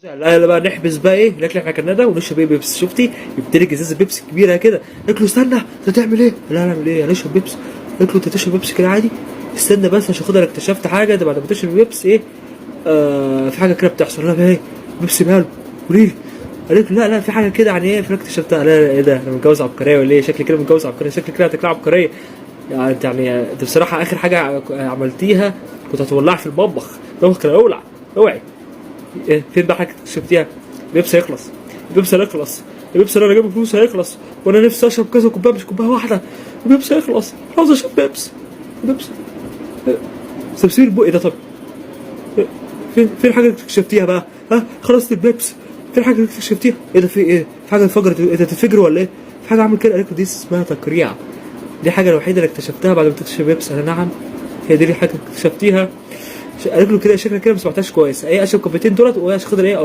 لا لا بقى نحبس بقى ايه الاكل اللي احنا اكلناه ده ونشرب ايه بيبسي. شفتي جبت لك ازازه بيبسي كبيره كده. قلت له استنى انت هتعمل ايه؟ لا نعمل ايه؟ هنشرب بيبسي. قلت له انت تشرب بيبسي كده عادي؟ استنى بس عشان خاطر اكتشفت حاجه. ده بعد ما تشرب بيبسي ايه في حاجه كده بتحصل. لا ايه بيبسي ماله؟ قولي لي. قالت له لا لا في حاجه كده يعني ايه. فانا اكتشفتها. لا لا ايه ده انا متجوز عبقريه ولا ايه؟ شكلي كده متجوز عبقريه. شكلي كده هتطلع عبقريه. يعني انت بصراحه اخر حاجه عملتيها كنت هتولع في المطبخ. المطبخ كان هيولع. اوعي. إيه فين بقى حاجه اكتشفتيها؟ البيبسي هيخلص. البيبسي هيخلص. البيبسي اللي انا جايبه فلوس هيخلص. وانا نفسي اشرب كذا كوبايه مش كوبايه واحده. البيبسي هيخلص. عاوز اشرب بيبسي. بيبسي. سبسيل البق ده. طب فين الحاجه اللي اكتشفتيها بقى؟ خلصت البيبسي. فين الحاجه اللي اكتشفتيها؟ ايه ده في ايه؟ في حاجه انفجرت. ايه ده تنفجر ولا ايه؟ في حاجه عامل كده. قالت له دي اسمها تقريع. دي الحاجه الوحيده اللي اكتشفتها بعد ما تكتشف بيبسي. انا نعم هي دي الحاجه اللي اكتشفتيها. قالت له كده شكلك كده ما سمعتهاش كويس. ايه اشرب كوبايتين دولت وايه عشان خاطر ايه